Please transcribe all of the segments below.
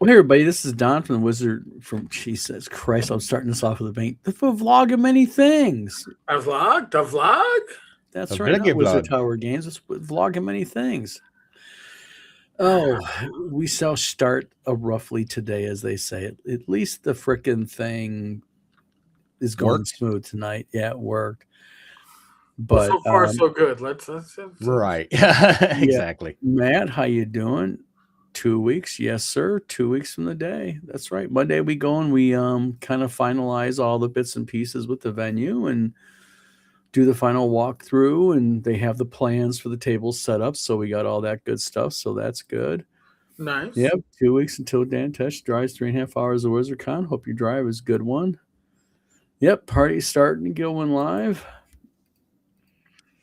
Well, hey everybody, this is Don from the Wizard. From Jesus Christ, I'm starting this off with a bang. The vlog of many things. A vlog? A vlog? That's A right, not Renegade Wizard blog. Tower Games. It's vlog of many things. Oh, we shall start roughly today, as they say. At least the frickin' thing is going Worked? smooth tonight. Yeah, it worked. Well, But so far so good. Let's Right. yeah, Exactly. Matt, how you doing? 2 weeks, yes, sir. 2 weeks from the day. That's right. Monday we go and we kind of finalize all the bits and pieces with the venue and do the final walkthrough. And they have the plans for the tables set up, so we got all that good stuff. So that's good. nice. Yep, 2 weeks until Dan Tesh drives 3.5 hours of WizardCon. Hope your drive is a good one. Yep, party's starting to go in live.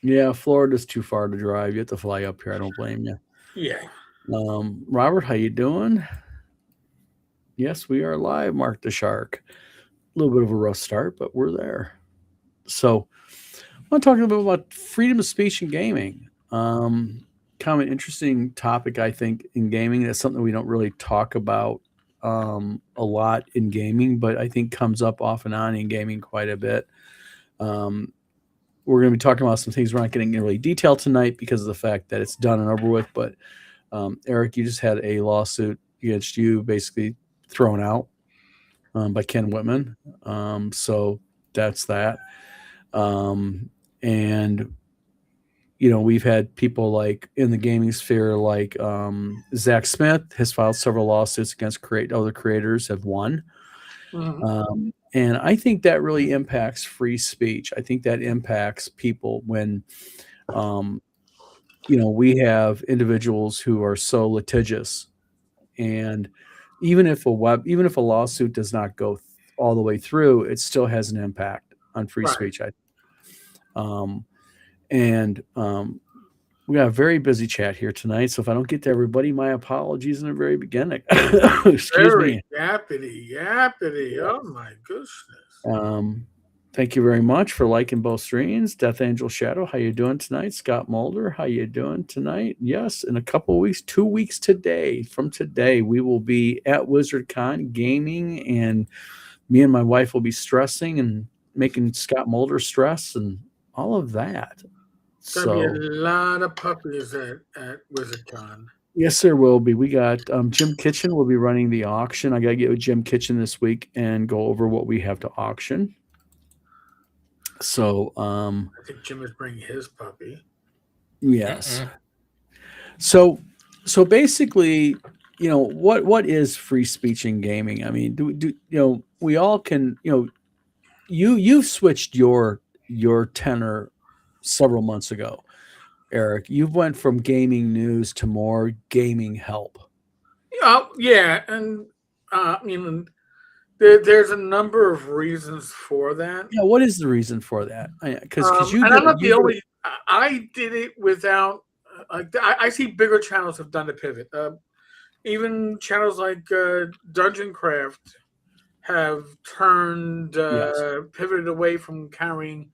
Yeah, Florida's too far to drive. You have to fly up here. I don't blame you. Yeah. Robert, how you doing? Yes, we are live, Mark the Shark. A little bit of a rough start, but we're there. So, I want to talk a little bit about freedom of speech in gaming. Kind of an interesting topic, I think, in gaming. That's something we don't really talk about a lot in gaming, but I think comes up off and on in gaming quite a bit. We're going to be talking about some things we're not getting in really detail tonight because of the fact that it's done and over with. But Eric, you just had a lawsuit against you, basically thrown out by Ken Whitman. So that's that. And we've had people like in the gaming sphere, like Zach Smith has filed several lawsuits against other creators, have won. Mhm. And I think that really impacts free speech. I think that impacts people when, we have individuals who are so litigious, and even if a lawsuit does not go all the way through, it still has an impact on free Right. speech. And we got a very busy chat here tonight, so if I don't get to everybody, my apologies in the very beginning. Excuse Very me. yappity. Oh my goodness. Thank you very much for liking both streams. Death Angel Shadow, how you doing tonight? Scott Mulder, how you doing tonight? Yes, in a couple of weeks, 2 weeks from today, we will be at WizardCon gaming, and me and my wife will be stressing and making Scott Mulder stress and all of that. Gonna be a So lot of puppies at WizardCon. yes, there will be. We got Jim Kitchen will be running the auction. I got to get with Jim Kitchen this week and go over what we have to auction. So, I think Jim is bringing his puppy. yes. So basically, what is free speech in gaming? I mean, do we all can, you've switched your tenor several months ago, Eric. You've went from gaming news to more gaming help. Yeah, and there's a number of reasons for that. Yeah, what is the reason for that? Because you And did I'm not the you did only. I did it without. I see bigger channels have done the pivot. Even channels like Dungeon Craft have turned yes, pivoted away from carrying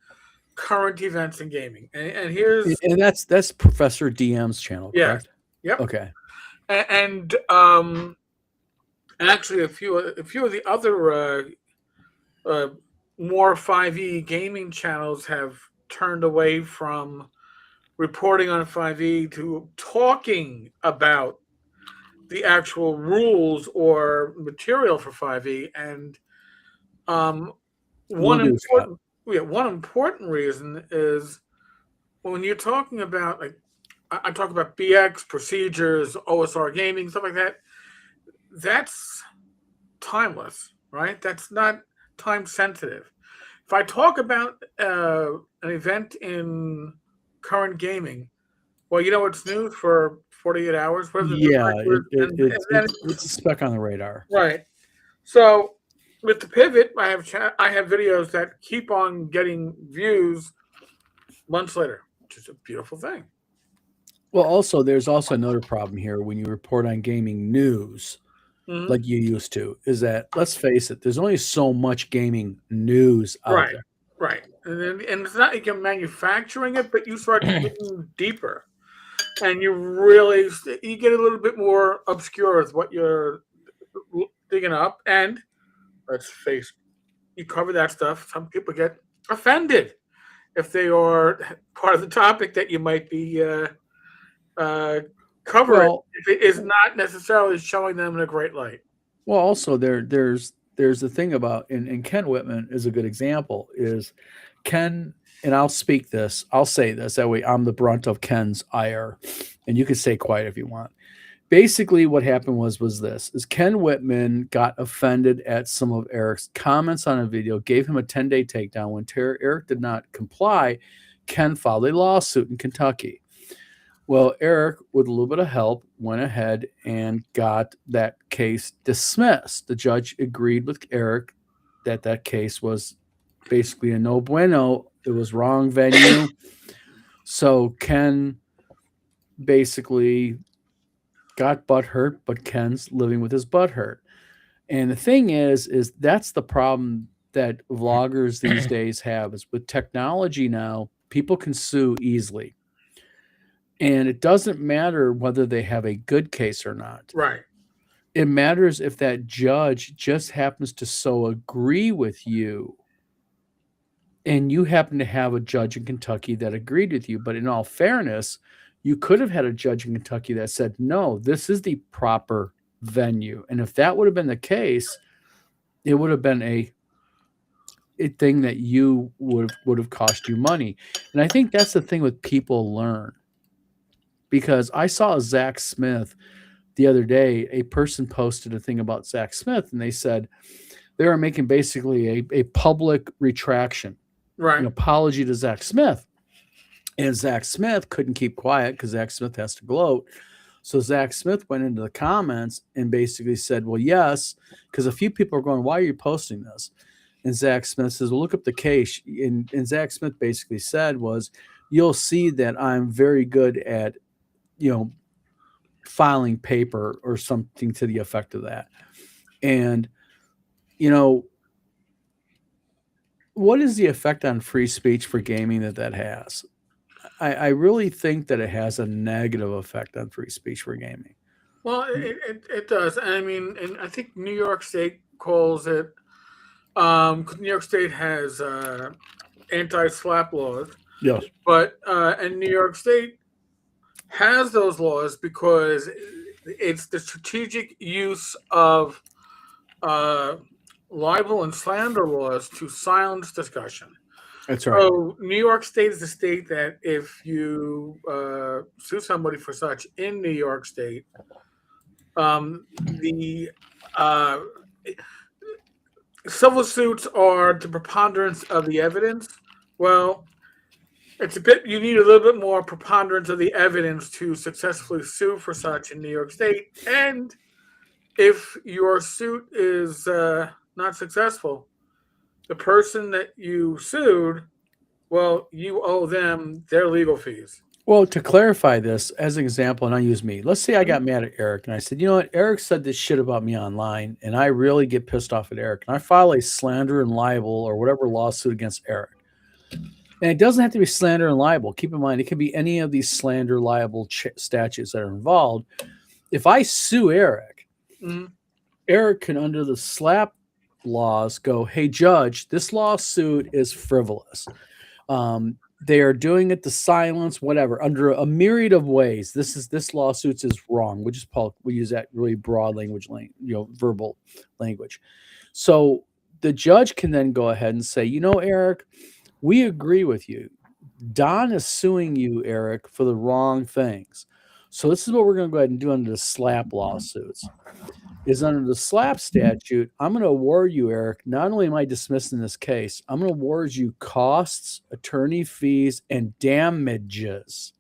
current events in gaming. And here's and that's Professor DM's channel, yes, correct? yep. Okay. And actually a few of the other more 5e gaming channels have turned away from reporting on 5e to talking about the actual rules or material for 5e. And um, We'll one do, Scott. one important reason is when you're talking about, like, I talk about BX procedures, OSR gaming, stuff like that. That's timeless, right? That's not time sensitive. If I talk about an event in current gaming, well, it's new for 48 hours. What are the news Yeah, cycles? And then it's stuck on the radar. right. So with the pivot, I have videos that keep on getting views months later, which is a beautiful thing. Well, also there's also another problem here when you report on gaming news Mhm. like you used to, is that, let's face it, there's only so much gaming news out Right, there. right. And it's not like you're manufacturing it, but you start digging deeper, and you get a little bit more obscure with what you're digging up, and let's face you cover that stuff. Some people get offended if they are part of the topic that you might be uh, covering. Well, If it is not necessarily showing them in a great light. also there's the thing about, and Ken Whitman is a good example. Is Ken, and I'll say this that way I'm the brunt of Ken's ire, and you can stay quiet if you want. Basically, what happened was this: is Ken Whitman got offended at some of Eric's comments on a video, gave him a 10-day takedown. When Eric did not comply, Ken filed a lawsuit in Kentucky. Well, Eric, with a little bit of help, went ahead and got that case dismissed. The judge agreed with Eric that that case was basically a no bueno. It was wrong venue. So Ken basically got butt hurt, but Ken's living with his butt hurt. And the thing is that's the problem that vloggers these days have is with technology now, people can sue easily. And it doesn't matter whether they have a good case or not. Right. It matters if that judge just happens to so agree with you, and you happen to have a judge in Kentucky that agreed with you. But in all fairness, you could have had a judge in Kentucky that said, no, this is the proper venue. And if that would have been the case, it would have been a thing that you would have cost you money. And I think that's the thing with people learn. Because I saw Zach Smith the other day, a person posted a thing about Zach Smith, and they said they were making basically a public retraction, Right. an apology to Zach Smith. And Zach Smith couldn't keep quiet because Zach Smith has to gloat. So Zach Smith went into the comments and basically said, well, yes, because a few people are going, why are you posting this? And Zach Smith says, well, look up the case. And Zach Smith basically said was, you'll see that I'm very good at, filing paper or something to the effect of that. And, what is the effect on free speech for gaming that has? I really think that it has a negative effect on free speech for gaming. Well, it does. I mean, and I think New York State calls it, 'cause New York State has anti-slap laws, Yes. but and New York State has those laws because it's the strategic use of uh, libel and slander laws to silence discussion. That's right. So New York State is the state that if you sue somebody for such in New York State, the civil suits are the preponderance of the evidence. Well, it's a bit. You need a little bit more preponderance of the evidence to successfully sue for such in New York State. And if your suit is not successful, the person that you sued, well, you owe them their legal fees. Well, to clarify this, as an example, and I use me. Let's say I got mad at Eric and I said, you know what, Eric said this shit about me online, and I really get pissed off at Eric. And I file a slander and libel or whatever lawsuit against Eric. And it doesn't have to be slander and libel. Keep in mind, it can be any of these slander libel statutes that are involved. If I sue Eric, Mhm. Eric can, under the slap laws, go, hey, judge, this lawsuit is frivolous. They are doing it to silence, whatever, under a myriad of ways. This lawsuit is wrong. We use that really broad language, verbal language. So the judge can then go ahead and say, Eric, we agree with you. Don is suing you, Eric, for the wrong things. So this is what we're going to go ahead and do under the slap lawsuits. Is under the slap statute, I'm going to award you, Eric, not only am I dismissing this case, I'm going to award you costs, attorney fees, and damages.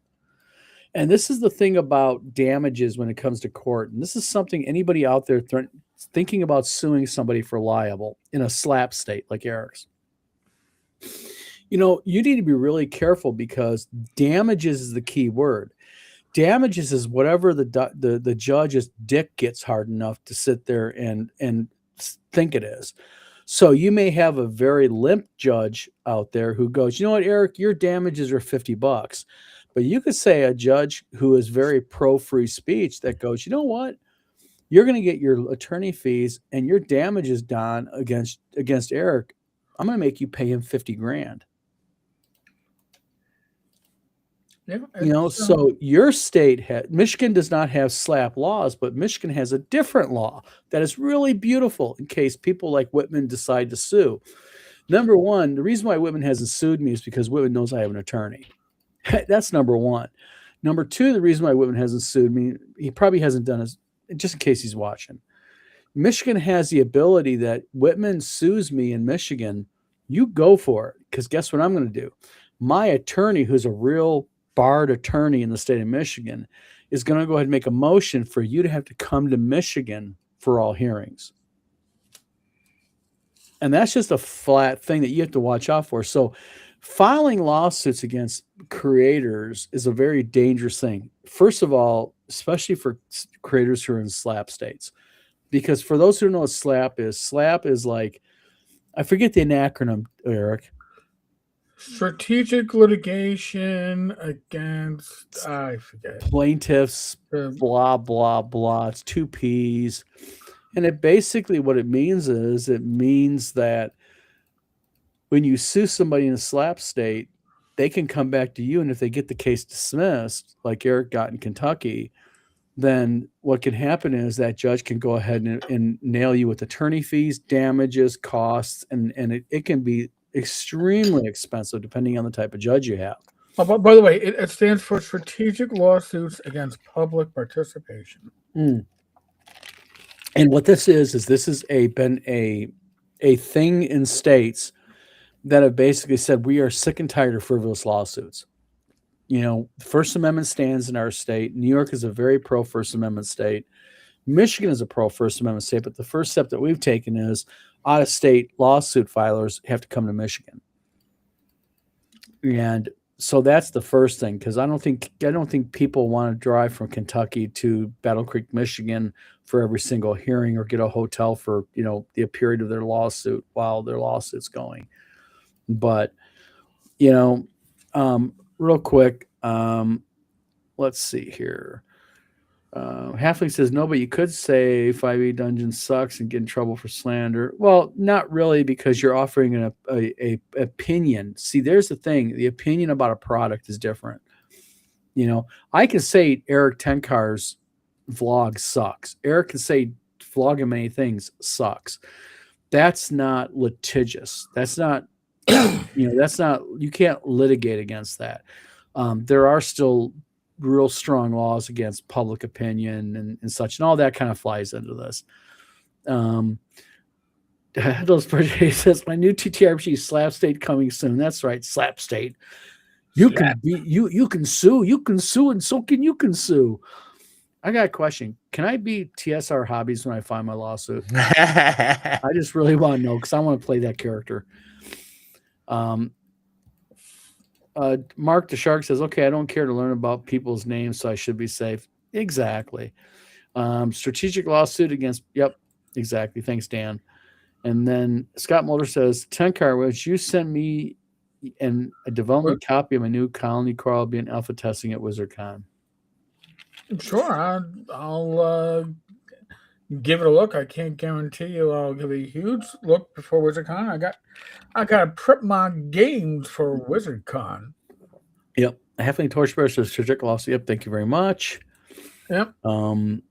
And this is the thing about damages when it comes to court. And this is something anybody out there thinking about suing somebody for liable in a slap state like Eric's. You need to be really careful because damages is the key word. Damages is whatever the judge's dick gets hard enough to sit there and think it is. So you may have a very limp judge out there who goes, you know what, Eric, your damages are $50. But you could say a judge who is very pro free speech that goes, you know what, You're going to get your attorney fees and your damages, Don, against Eric. I'm going to make you pay him 50 grand. Yeah, So your state Michigan does not have SLAP laws, but Michigan has a different law that is really beautiful in case people like Whitman decide to sue. Number one, the reason why Whitman hasn't sued me is because Whitman knows I have an attorney. That's number one. Number two, the reason why Whitman hasn't sued me, he probably hasn't done it, just in case he's watching. Michigan has the ability that Whitman sues me in Michigan, you go for it. Because guess what I'm going to do? My attorney, who's a real barred attorney in the state of Michigan, is going to go ahead and make a motion for you to have to come to Michigan for all hearings. And that's just a flat thing that you have to watch out for. So filing lawsuits against creators is a very dangerous thing. First of all, especially for creators who are in SLAP states. Because for those who don't know what SLAP is like, I forget the acronym, Eric. Strategic litigation against, I forget. Plaintiffs, blah, blah, blah. It's 2 P's. And it basically, what it means is, it means that when you sue somebody in a SLAP state, they can come back to you. And if they get the case dismissed, like Eric got in Kentucky, then what can happen is that judge can go ahead and nail you with attorney fees, damages, costs, and it can be extremely expensive depending on the type of judge you have. Oh, by the way, it stands for Strategic Lawsuits Against Public Participation. And what this is this has been a thing in states that have basically said we are sick and tired of frivolous lawsuits. The First Amendment stands in our state. New York is a very pro First Amendment state. Michigan is a pro First Amendment state, but the first step that we've taken is out of state lawsuit filers have to come to Michigan. And so that's the first thing, because I don't think people want to drive from Kentucky to Battle Creek, Michigan for every single hearing or get a hotel for, the period of their lawsuit while their lawsuit's going. But, real quick, let's see here. Halfling says, no, but you could say 5e Dungeon sucks and get in trouble for slander. Well, not really, because you're offering an opinion. See, there's the thing. The opinion about a product is different. I can say Eric Tenkar's vlog sucks. Eric can say vlogging many things sucks. That's not litigious. That's not, you can't litigate against that. There are still real strong laws against public opinion and such, and all that kind of flies into this. Those projects says my new TTRPG Slap State coming soon. That's right, Slap State. You can sue, and so can you can sue. I got a question. Can I be TSR Hobbies when I find my lawsuit? I just really want to know, because I want to play that character. Mark the Shark says, okay, I don't care to learn about people's names, so I should be safe. Exactly. Strategic lawsuit against, yep, exactly. Thanks, Dan. And then Scott Mulder says, Tenkar, would you send me a development copy of my new colony core? I'll be in alpha testing at WizardCon. Sure, I'll give it a look. I can't guarantee you I'll give a huge look before WizardCon. I got to prep my games for WizardCon. Yep. Halfling Torchbearer says strategic lawsuit. Yep. Thank you very much. Yep. And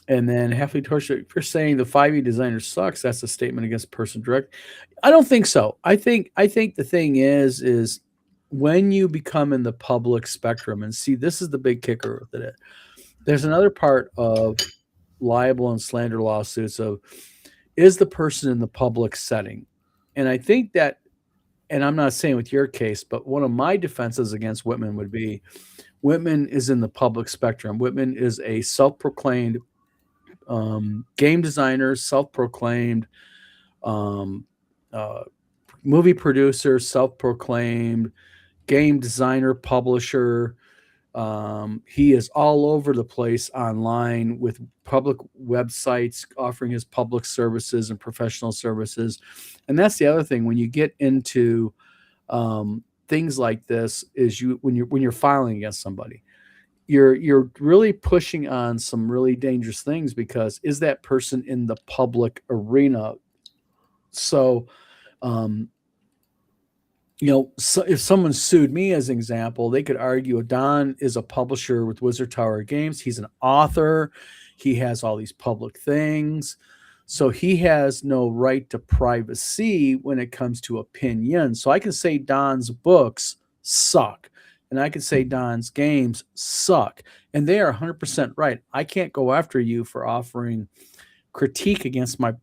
then Halfling Torchbearer, if you're saying the 5e designer sucks, that's a statement against person direct. I don't think so. I think the thing is when you become in the public spectrum, and see, this is the big kicker with it. There's another part of libel and slander lawsuits of, is the person in the public setting? And I think that, and I'm not saying with your case, but one of my defenses against Whitman would be, Whitman is in the public spectrum. Whitman is a self-proclaimed game designer, self-proclaimed movie producer, self-proclaimed game designer, publisher. He is all over the place online with public websites offering his public services and professional services. And that's the other thing when you get into things like this, is when you're filing against somebody, you're really pushing on some really dangerous things because is that person in the public arena? So, um, so if someone sued me as an example, they could argue Don is a publisher with Wizard Tower Games. He's an author. He has all these public things. So he has no right to privacy when it comes to opinion. So I can say Don's books suck. And I can say Don's games suck. And they are 100% right. I can't go after you for offering critique against my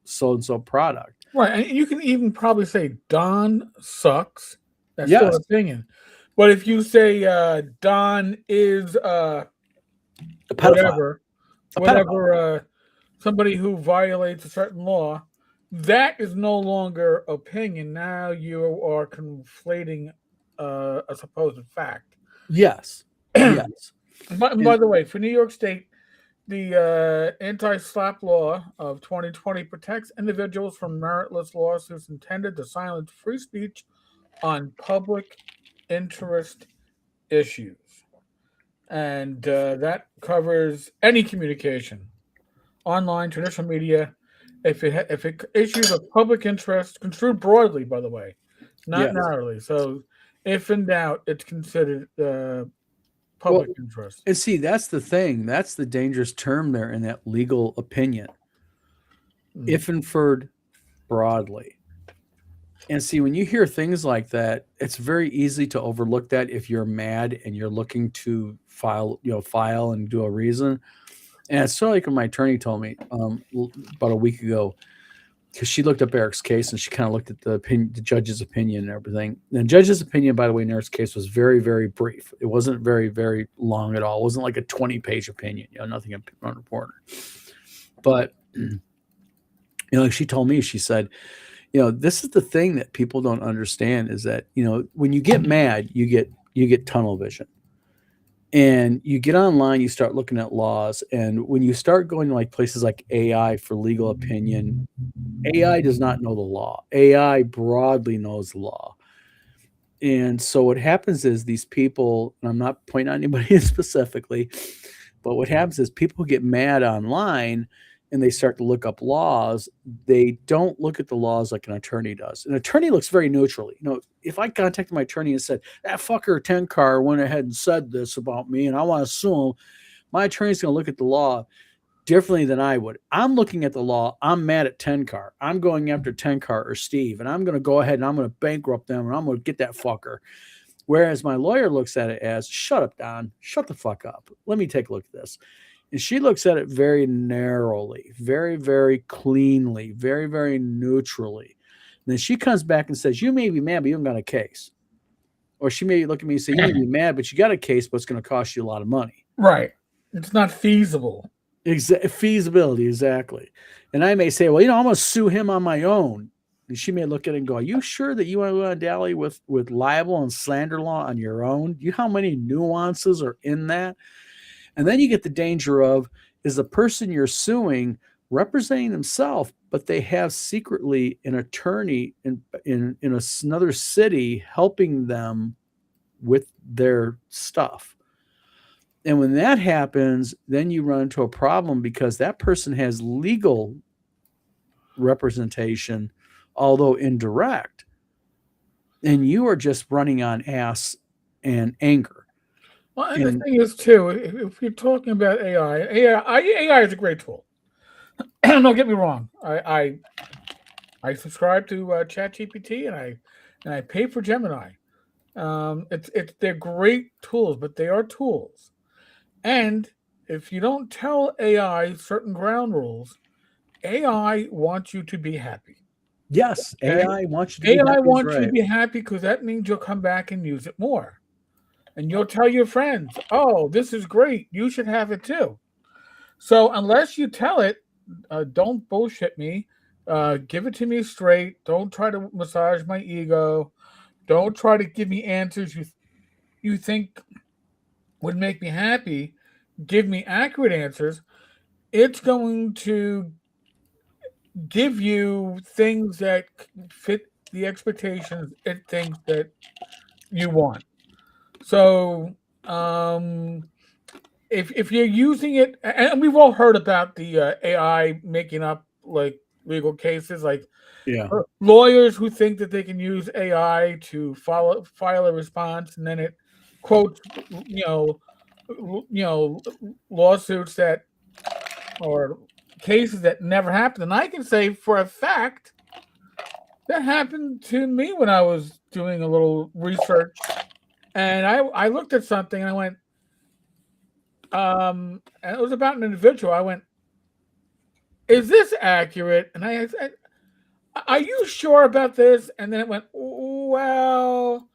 so and so product. Right, and you can even probably say Don sucks. That's still an Yes, opinion. But if you say Don is a pedophile. whatever, A pedophile. whatever, somebody who violates a certain law, that is no longer opinion. Now you are conflating a supposed fact. Yes. by, Yes. by And the way, for New York State, the anti-SLAPP law of 2020 protects individuals from meritless lawsuits intended to silence free speech on public interest issues, and that covers any communication, online, traditional media, if it issues of public interest, construed broadly, by the way, not yes. narrowly. So, if in doubt, it's considered Well, public interest. and see, that's the thing. That's the dangerous term there in that legal opinion. Mm. If inferred broadly. And see, when you hear things like that, it's very easy to overlook that if you're mad and you're looking to file and do a reason. And it's sort of like when my attorney told me about a week ago, because she looked up Eric's case and she kind of looked at the judge's opinion and everything. And the judge's opinion, by the way, in Eric's case was very, very brief. It wasn't very, very long at all. It wasn't like a 20-page opinion, nothing unimportant. But like she told me, she said, this is the thing that people don't understand is that, when you get mad, you get tunnel vision. And you get online, you start looking at laws, and when you start going to like places like AI for legal opinion, AI does not know the law. AI broadly knows the law. And so what happens is these people, and I'm not pointing out anybody specifically, but what happens is people get mad online and they start to look up laws. They don't look at the laws like an attorney does. An attorney looks very neutrally. If I contacted my attorney and said, that fucker 10 car went ahead and said this about me and I want to sue him, my attorney's going to look at the law differently than I would. I'm looking at the law. I'm mad at 10 car. I'm going after 10 car or Steve, and I'm going to go ahead and I'm going to bankrupt them and I'm going to get that fucker. Whereas my lawyer looks at it as, shut up, Don. Shut the fuck up. Let me take a look at this. And she looks at it very narrowly, very, very cleanly, very, very neutrally. And then she comes back and says, you may be mad, but you haven't got a case. Or she may look at me and say, you may be mad, but you got a case, but it's going to cost you a lot of money. Right. It's not feasible. Feasibility, exactly. And I may say, well, I'm going to sue him on my own. And she may look at it and go, are you sure that you want to dally with libel and slander law on your own? Do you know how many nuances are in that? And then you get the danger of, is the person you're suing representing themselves, but they have secretly an attorney in another city helping them with their stuff. And when that happens, then you run into a problem because that person has legal representation, although indirect, and you are just running on ass and anger. Well, and the thing is, too, if you're talking about AI is a great tool. Don't get me wrong. I subscribe to ChatGPT and I pay for Gemini. They're great tools, but they are tools. And if you don't tell AI certain ground rules, AI wants you to be happy. Yes, Okay? AI wants you to be AI happy. wants you to Right. be happy because that means you'll come back and use it more. And you'll tell your friends, oh, this is great. You should have it too. So unless you tell it, don't bullshit me. Give it to me straight. Don't try to massage my ego. Don't try to give me answers you think would make me happy. Give me accurate answers. It's going to give you things that fit the expectations it thinks that you want. So Um, if you're using it, and we've all heard about the AI making up like legal cases, like Yeah, lawyers who think that they can use AI to file a response, and then it quotes, lawsuits that or cases that never happened. And I can say for a fact that happened to me when I was doing a little research, and I looked at something and I went, and it was about an individual. I went, "Is this accurate?" And I said, "Are you sure about this?" And then it went, "Well,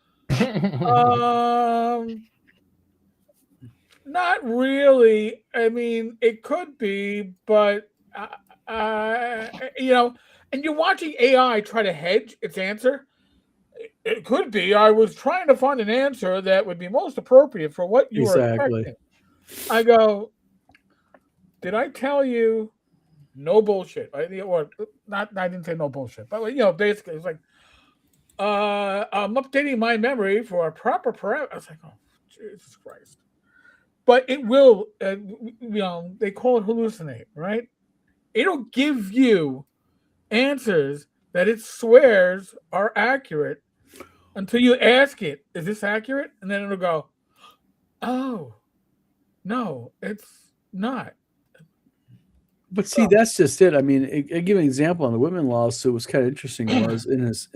um, not really. I mean, it could be, but you know." And you're watching AI try to hedge its answer. It could be. I was trying to find an answer that would be most appropriate for what you were exactly. expecting. I go, did I tell you no bullshit? Or not? I didn't say no bullshit, but basically, it's like, I'm updating my memory for a proper parameter. I was like, oh, Jesus Christ! But it will. They call it hallucinate, right? It'll give you answers that it swears are accurate until you ask it, "Is this accurate?" And then it'll go, "Oh, no, it's not." But see, So, that's just it. I mean, I give an example on the Whitman lawsuit. Was kind of interesting was in his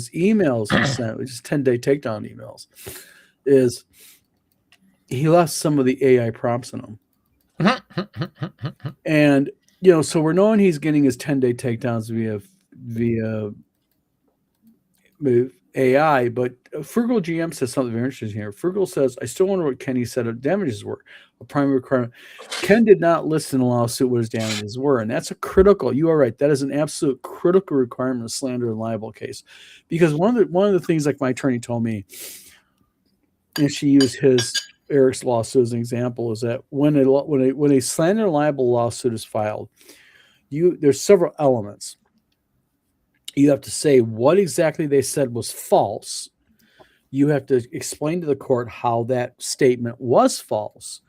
emails he sent, which is 10-day takedown emails, is he left some of the AI prompts in them, and so we're knowing he's getting his 10-day takedowns via AI. But Frugal GM says something very interesting here. Frugal says, "I still wonder what Kenny said of damages were. A primary requirement. Ken did not list in the lawsuit what his damages were, and that's a critical. You are right. That is an absolute critical requirement in a slander and libel case, because one of the things like my attorney told me, and she used Eric's lawsuit as an example, is that when a slander and libel lawsuit is filed, there's several elements. You have to say what exactly they said was false. You have to explain to the court how that statement was false,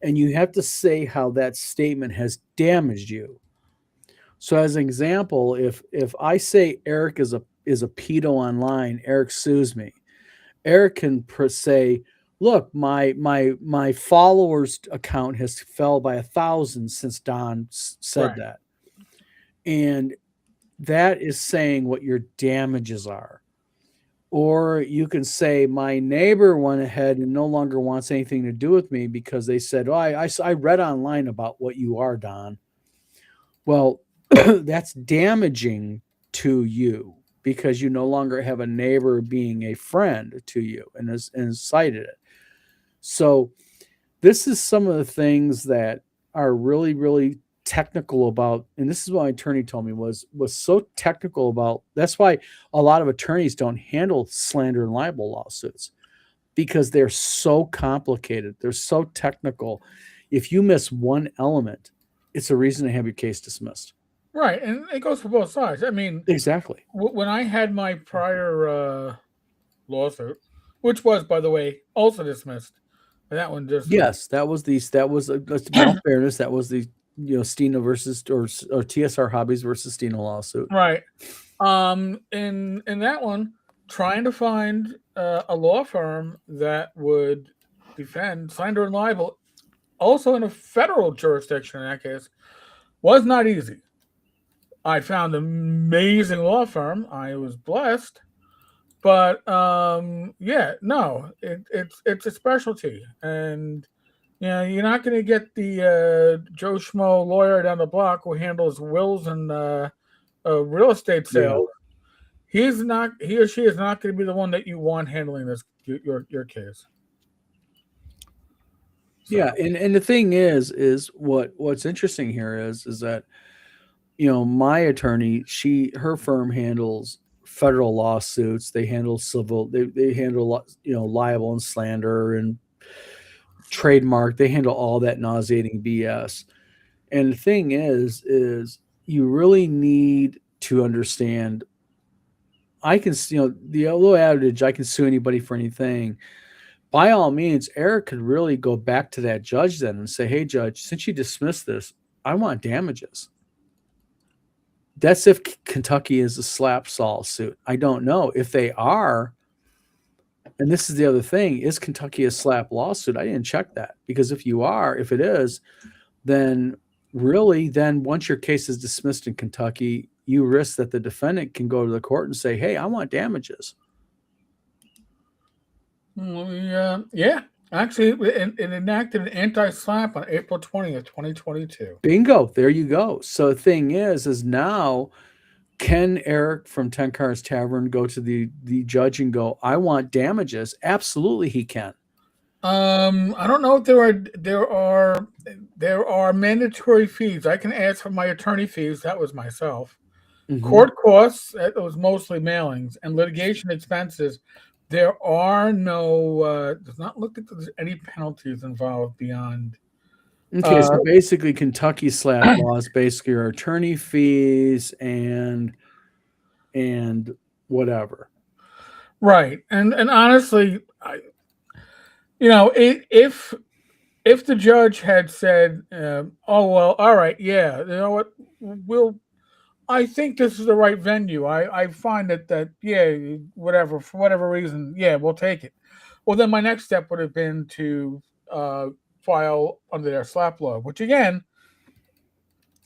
and you have to say how that statement has damaged you. So, as an example, if I say Eric is a pedo online, Eric sues me. Eric can say, "Look, my followers account has fell by 1,000 since Don said right, that," and that is saying what your damages are. Or you can say, my neighbor went ahead and no longer wants anything to do with me because they said, "Oh, I read online about what you are, Don." Well, that's damaging to you because you no longer have a neighbor being a friend to you and cited it. So this is some of the things that are really, really technical about, and this is what my attorney told me was so technical about. That's why a lot of attorneys don't handle slander and libel lawsuits, because they're so complicated, they're so technical. If you miss one element, it's a reason to have your case dismissed. right, and it goes for both sides. I mean, Exactly. when I had my prior lawsuit, which was, by the way, also dismissed, and that one just Yes, that was in all fairness, that was the Steno versus or TSR Hobbies versus Steno lawsuit. right. In that one, trying to find a law firm that would defend slander and libel, also in a federal jurisdiction in that case, was not easy. I found an amazing law firm. I was blessed, but yeah, no, it's a specialty, and you're not going to get the Joe Schmo lawyer down the block who handles wills and real estate Yeah. sales. He or she is not going to be the one that you want handling your case. Yeah, So and the thing is what's interesting here is that my attorney, her firm handles federal lawsuits, they handle civil, they handle libel and slander and trademark, they handle all that nauseating BS. And the thing is you really need to understand. I can, the little adage, I can sue anybody for anything. by all means, Eric could really go back to that judge then and say, "Hey, judge, since you dismissed this, I want damages." That's if Kentucky is a slap Saul suit. I don't know if they are. And this is the other thing: is Kentucky a slap lawsuit? I didn't check that because if it is, then really, then once your case is dismissed in Kentucky, you risk that the defendant can go to the court and say, "Hey, I want damages." Yeah. Actually, it enacted an anti-slap on April 20th, 2022. Bingo, there you go. So the thing is now can Eric from 10 Cars Tavern go to the judge and go, "I want damages"? Absolutely, he can. I don't know if there are mandatory fees. I can ask for my attorney fees. That was myself. Mm-hmm. Court costs. That was mostly mailings and litigation expenses. There are no. Does not look like there's any penalties involved beyond. Okay, Uh, so basically, Kentucky slap laws basically are attorney fees and whatever. right, and honestly, if the judge had said, "Oh well, all right, yeah, you know what, we'll I think this is the right venue. I find that yeah, whatever for whatever reason, yeah, we'll take it. Well, then my next step would have been to uh, file under their slap law, which again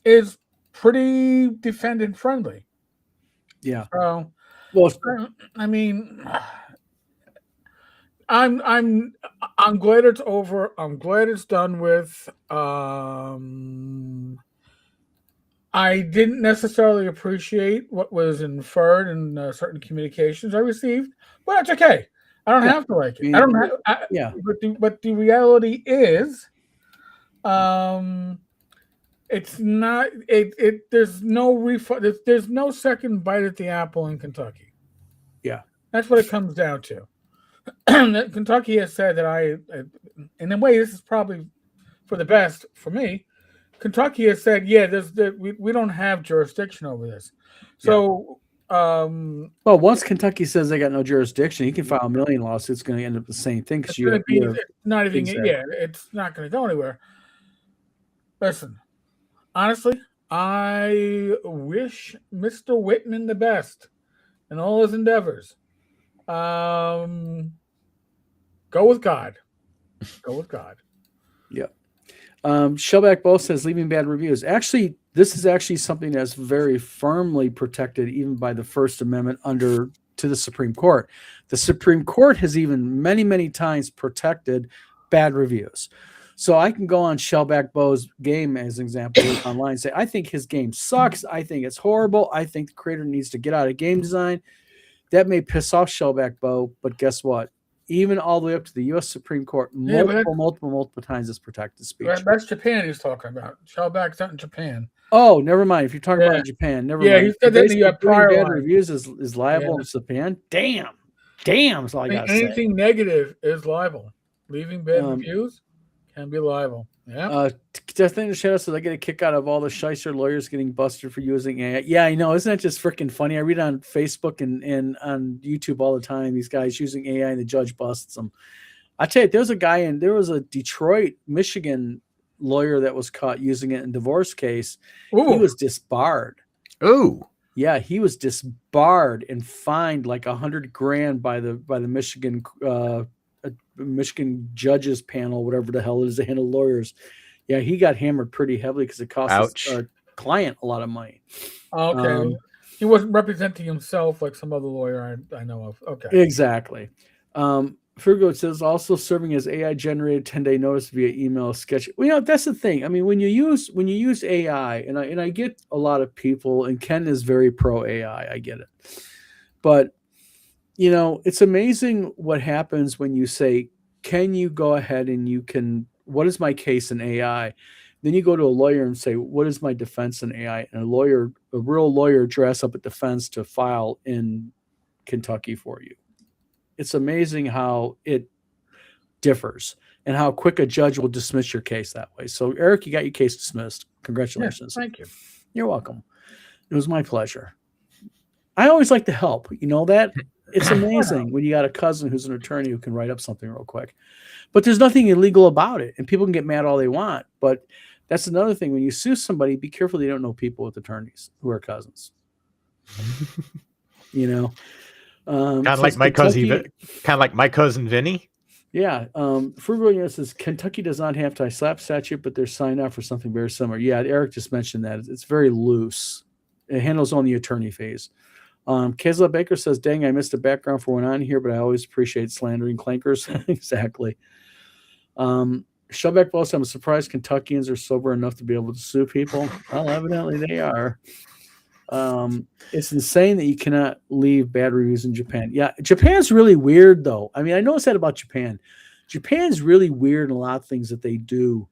is pretty defendant friendly. Yeah. So Well, I mean, I'm I'm I'm glad it's over. I'm glad it's done with. I didn't necessarily appreciate what was inferred in certain communications I received, but that's okay. I don't yeah. have to like I it. I don't mean, have. yeah. But the reality is, um, it's not. It there's no refund. There's no second bite at the apple in Kentucky. Yeah. That's what it comes down to. Kentucky has said that in a way, this is probably for the best for me. Kentucky has said, yeah, we don't have jurisdiction over this. Yeah. So, Well, once Kentucky says they got no jurisdiction, he can file a million lawsuits. It's going to end up the same thing because it's going to be, you have it's not even, exactly. yeah, it's not going to go anywhere. Listen, honestly, I wish Mr. Whitman the best in all his endeavors. Um, go with God. Go with God. Yeah. Shellback Bo says leaving bad reviews. Actually, this is actually something that's very firmly protected even by the First Amendment under to the Supreme Court. The Supreme Court has even many, many times protected bad reviews. So I can go on Shellback Bo's game as an example online and say, I think his game sucks. I think it's horrible. I think the creator needs to get out of game design. That may piss off Shellback Bo, but guess what? Even all the way up to the U.S. Supreme Court, Yeah, but multiple times it's protected speech. that's Japan he's talking about. Shellback's out in Japan. Oh, never mind. If you're talking Yeah. about Japan, never Yeah, mind. he So said that in basically, the doing prior bad line. reviews is liable Yeah. in Japan. Damn, damn. That's all I gotta say. Anything negative is liable. Leaving bad Um, reviews can be liable. Yeah. just think the shadow says I get a kick out of all the shyster lawyers getting busted for using AI. Yeah, I know. Isn't that just freaking funny? I read on Facebook and on YouTube all the time. These guys using AI and the judge busts them. I tell you, there was a Detroit, Michigan lawyer that was caught using it in a divorce case. He Ooh. was disbarred. Ooh. Yeah, he was disbarred and fined like $100,000 by the Michigan judges panel, whatever the hell it is, they handle lawyers. Yeah, he got hammered pretty heavily because it cost his client a lot of money. Okay. He wasn't representing himself like some other lawyer I know of. Okay. Exactly. Fergo says also serving as AI generated 10-day notice via email sketch. Well, that's the thing. I mean, when you use AI, and I get a lot of people, and Ken is very pro AI. I get it, but it's amazing what happens when you say, "Can you go ahead and you can? What is my case in AI?" Then you go to a lawyer and say, "What is my defense in AI?" And a real lawyer, dress up a defense to file in Kentucky for you. It's amazing how it differs and how quick a judge will dismiss your case that way. So, Eric, you got your case dismissed. Congratulations. Thank you. You're welcome. It was my pleasure. I always like to help. You know that? It's I know. amazing when you got a cousin who's an attorney who can write up something real quick. But there's nothing illegal about it, and people can get mad all they want. But that's another thing. When you sue somebody, be careful you don't know people with attorneys who are cousins. You know, Kind of like says my cousin, Kentucky. kind of like my cousin Vinny. Yeah, Frugal says Kentucky does not have to slap statute, but they're signed out for something very similar. Yeah, Eric just mentioned that it's very loose. It handles only attorney fees. Kezla Baker says, "Dang, I missed the background for one on here, but I always appreciate slandering clankers." Exactly. Shellback Boss, I'm surprised Kentuckians are sober enough to be able to sue people. Well, evidently they are. It's insane that you cannot leave bad reviews in Japan. Yeah, Japan's really weird, though. I mean, I noticed that about Japan. Japan's really weird in a lot of things that they do.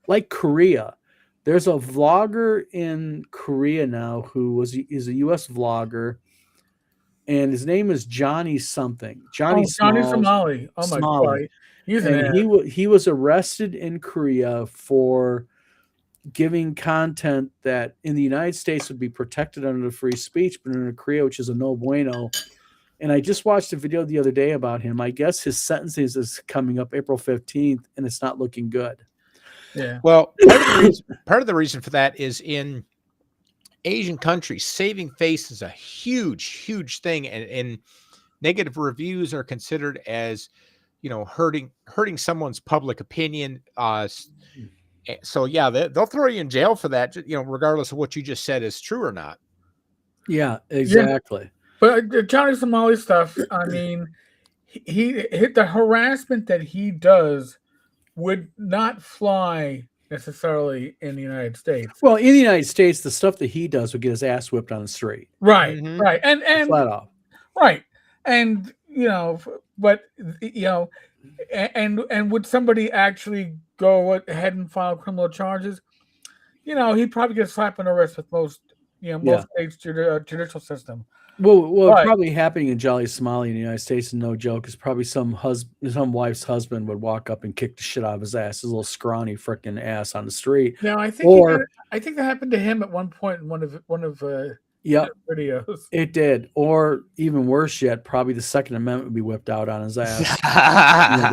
Like Korea. There's a vlogger in Korea now who is a U.S. vlogger, and his name is Johnny something. Johnny Oh, Johnny Smalls. Somali. Oh my Smalley. God, he's an And ass. he was arrested in Korea for giving content that in the United States would be protected under the free speech, but in Korea, which is a no bueno. And I just watched a video the other day about him. I guess his sentencing is coming up April 15th, and it's not looking good. Yeah. Well, part of the reason for that is in Asian countries, saving face is a huge thing, and negative reviews are considered as, hurting someone's public opinion. So yeah, they'll throw you in jail for that, regardless of what you just said is true or not. Yeah, exactly. But Johnny Somali stuff, I mean, he hit the harassment that he does would not fly necessarily in the United States. Well, in the United States, the stuff that he does would get his ass whipped on the street. Right, Mhm. right, and Flat off. right, and but and would somebody actually go ahead and file criminal charges? He'd probably get slapped on the wrist with most Yeah. states' judicial system. Well, But probably happening in Jolly Somali in the United States, and no joke, is probably some wife's husband would walk up and kick the shit out of his ass, his little scrawny freaking ass on the street. no, I think Or I think that happened to him at one point in one of yep, videos. it did. Or even worse yet, probably the Second Amendment would be whipped out on his ass.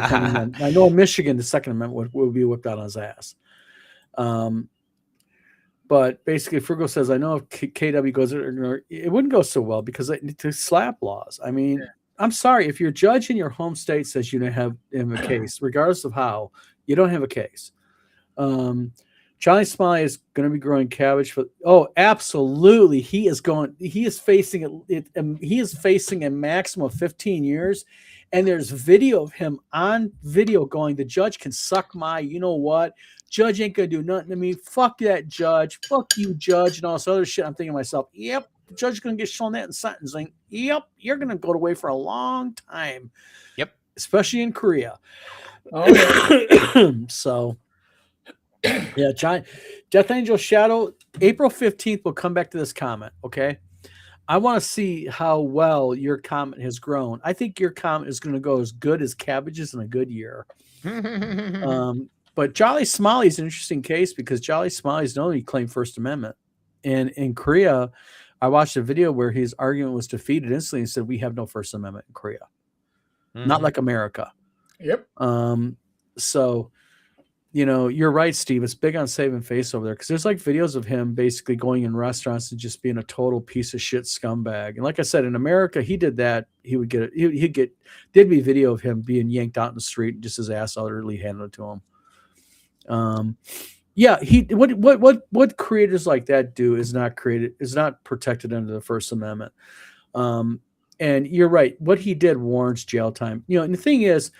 Depending on, I know in Michigan, the Second Amendment would be whipped out on his ass. But basically, Frugal says, I know if KW goes, it wouldn't go so well because to slap laws. I mean, I'm sorry. If your judge in your home state says you don't have a case, regardless of how, you don't have a case. Johnny Smiley is going to be growing cabbage for. Oh, absolutely. He is facing it. He is facing a maximum of 15 years. And there's video of him on video going, the judge can suck my, you know what? Judge ain't going to do nothing to me. Fuck that judge. Fuck you, judge, and all this other shit. I'm thinking to myself, yep, the judge is going to get shown that in sentencing. Yep, you're going to go away for a long time. Yep. Especially in Korea. Oh, yeah. So, yeah, Death Angel Shadow, April 15th, we'll come back to this comment, okay? I want to see how well your comment has grown. I think your comment is going to go as good as cabbages in a good year. But Jolly Smalley is an interesting case because Jolly Smalley's known he claimed First Amendment. And in Korea, I watched a video where his argument was defeated instantly and said, we have no First Amendment in Korea. Not like America. Yep. So, you're right, Steve. It's big on saving face over there because there's like videos of him basically going in restaurants and just being a total piece of shit scumbag. And like I said, in America, he did that. He would get it. There'd be video of him being yanked out in the street and just his ass utterly handed to him. Yeah, what creators like that do is not protected under the First Amendment. And you're right. What he did warrants jail time. And the thing is,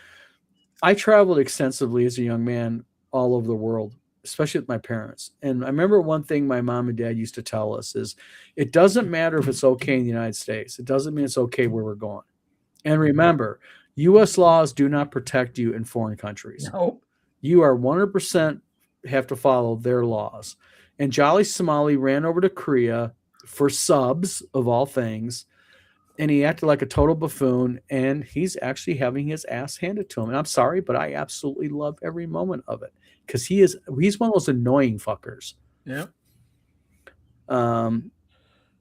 I traveled extensively as a young man all over the world, especially with my parents. And I remember one thing my mom and dad used to tell us is it doesn't matter if it's okay in the United States. It doesn't mean it's okay where we're going. And remember, U.S. laws do not protect you in foreign countries. Nope. You are 100% have to follow their laws. And Jolly Somali ran over to Korea for subs, of all things, and he acted like a total buffoon, and he's actually having his ass handed to him. And I'm sorry, but I absolutely love every moment of it because he's one of those annoying fuckers. Yeah.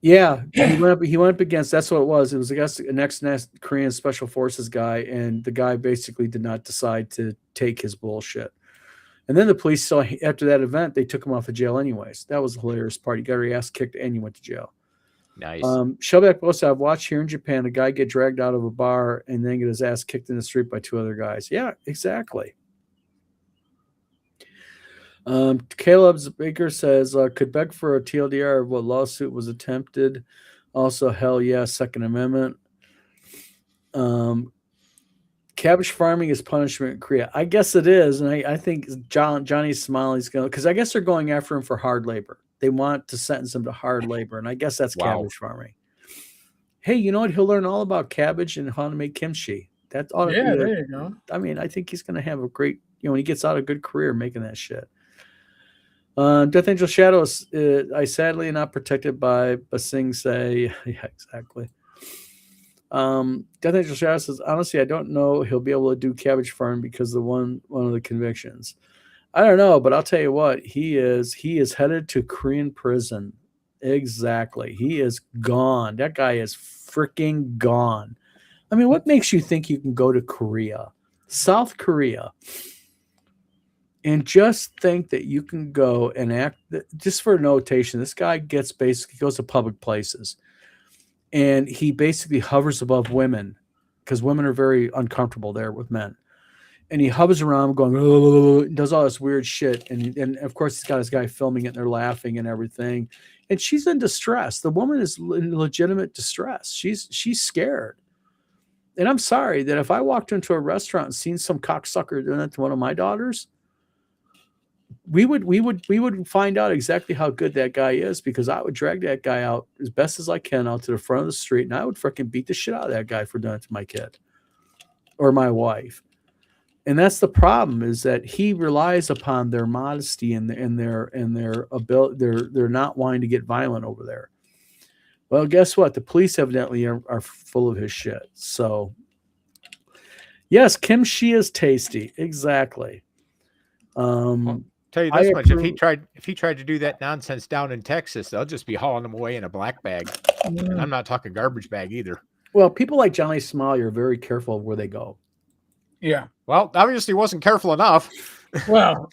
Yeah, he went up against, that's what it was. It was against an ex Korean special forces guy, and the guy basically did not decide to take his bullshit. And then the police saw, after that event, they took him off of jail anyways. That was the hilarious part. He got your ass kicked and you went to jail. Nice. Shellback posted, I've watched here in Japan a guy get dragged out of a bar and then get his ass kicked in the street by two other guys. Yeah, exactly. Caleb Baker says, could beg for a TLDR of what lawsuit was attempted. Also, hell yeah, Second Amendment. Cabbage farming is punishment in Korea. I guess it is, and I think Johnny Smiley's going, because I guess they're going after him for hard labor. They want to sentence him to hard labor, and I guess that's Wow. cabbage farming. Hey, you know what? He'll learn all about cabbage and how to make kimchi. That ought to Yeah, be there you go. I mean, I think he's going to have a great, when he gets out, a good career making that shit. Death Angel Shadows, I sadly am not protected by Basing say. Yeah, exactly. Death Angel Shadows says, honestly, I don't know he'll be able to do cabbage farm because of one of the convictions. I don't know, but I'll tell you what, he is headed to Korean prison. Exactly. He is gone. That guy is freaking gone. I mean, what makes you think you can go to Korea, South Korea, and just think that you can go and act, just for notation, this guy goes to public places and he basically hovers above women because women are very uncomfortable there with men. And he hovers around going, does all this weird shit. And of course, he's got this guy filming it and they're laughing and everything. And she's in distress. The woman is in legitimate distress. She's scared. And I'm sorry that if I walked into a restaurant and seen some cocksucker doing that to one of my daughters, we would find out exactly how good that guy is, because I would drag that guy out as best as I can out to the front of the street, and I would freaking beat the shit out of that guy for doing it to my kid or my wife. And that's the problem, is that he relies upon their modesty and their ability. They're not wanting to get violent over there. Well, guess what? The police evidently are full of his shit. So, yes, kimchi is tasty. Exactly. Tell you this much: if he tried to do that nonsense down in Texas, they'll just be hauling him away in a black bag. And I'm not talking garbage bag either. Well, people like Johnny Smiley are very careful of where they go. Yeah. Well, obviously wasn't careful enough. Well,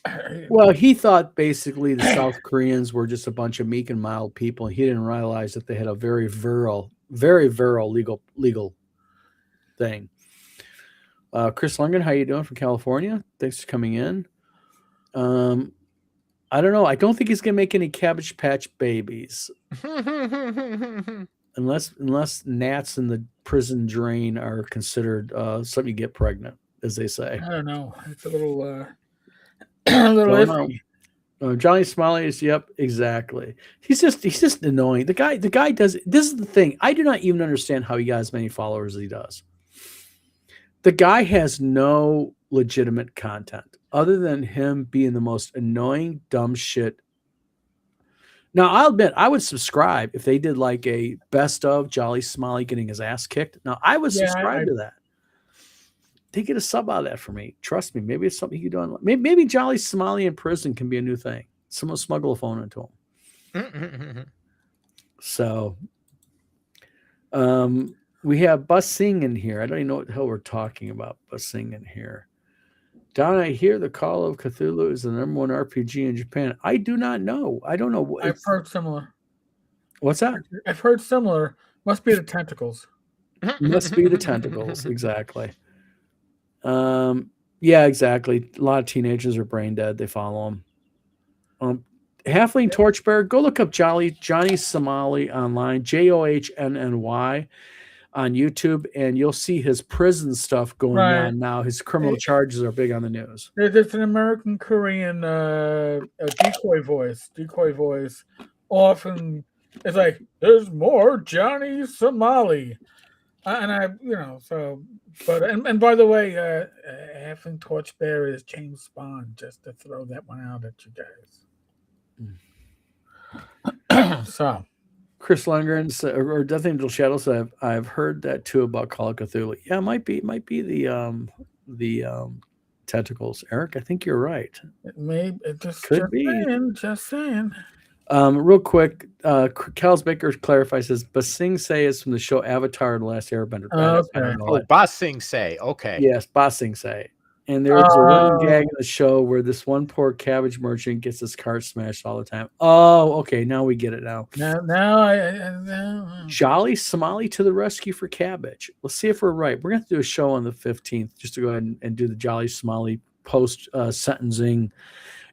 he thought basically the South Koreans were just a bunch of meek and mild people. He didn't realize that they had a very virile legal thing. Chris Lundgren, how you doing from California? Thanks for coming in. I don't know. I don't think he's gonna make any Cabbage Patch babies, unless gnats in the prison drain are considered something you get pregnant, as they say. I don't know. It's a little iffy. Johnny Smiley is, yep, exactly. He's just annoying. The guy does. This is the thing. I do not even understand how he got as many followers as he does. The guy has no legitimate content other than him being the most annoying, dumb shit. Now, I'll admit, I would subscribe if they did like a best of Jolly Smiley getting his ass kicked. Now, I would subscribe to that. They get a sub out of that for me. Trust me. Maybe it's something you do. Maybe Jolly Smiley in prison can be a new thing. Someone smuggle a phone into him. So, we have Bus Sing in here. I don't even know what the hell we're talking about. Bus Sing in here. Don, I hear the Call of Cthulhu is the number one RPG in Japan. I do not know. I don't know. I've heard similar. What's that? I've heard similar. Must be the tentacles. Must be the tentacles. Exactly. Yeah, exactly. A lot of teenagers are brain dead. They follow them. Halfling Torchbearer, go look up Johnny Somali online, JOHNNY on YouTube, and you'll see his prison stuff going on now. His criminal charges are big on the news. There's an American Korean decoy voice. Often it's like, there's more Johnny Somali. And by the way, Halfling Torchbearer is James Bond, just to throw that one out at you guys. So, Chris Lundgren or Death Angel Shadows, I've heard that too about Call of Cthulhu. Yeah, it might be the tentacles. Eric, I think you're right. It may could be. Just saying. Real quick, Kels Baker clarifies says Basing Say is from the show Avatar: The Last Airbender. I Okay. don't know Oh, it. Ba Sing Se. Okay. Yes, Basing Say. And there was a running Uh, gag in the show where this one poor cabbage merchant gets his cart smashed all the time. Oh, okay, now we get it now. now I Jolly Somali to the rescue for cabbage. Let's see if we're right. We're going to do a show on the 15th just to go ahead and do the Jolly Somali post sentencing.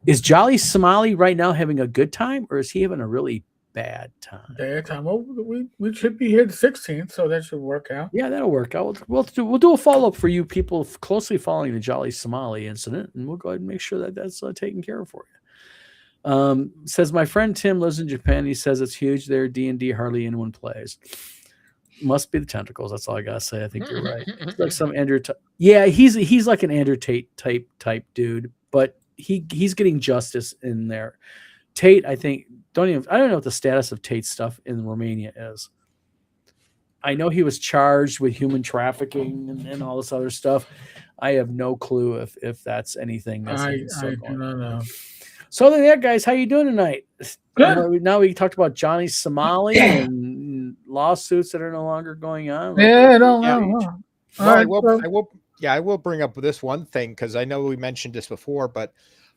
Is Jolly Somali right now having a good time or is he having a really bad time? daytime. Well, we should be here the 16th, so that should work out. Yeah, that'll work out. We'll do a follow up for you people closely following the Jolly Somali incident, and we'll go ahead and make sure that that's taken care of for you. Says my friend Tim lives in Japan. He says it's huge there. D&D hardly anyone plays. Must be the tentacles. That's all I gotta say. I think you're right. It's like some Andrew. Yeah, he's like an Andrew Tate type dude, but he's getting justice in there. Tate, I think, I don't know what the status of Tate stuff in Romania is. I know he was charged with human trafficking and all this other stuff. I have no clue if that's anything that's I even still do going not on. know. So other than that, guys, how you doing tonight? Good. Now we talked about Johnny Somali and lawsuits that are no longer going on. Yeah, I don't Yeah. know. Well, All right, I will bring up this one thing because I know we mentioned this before, but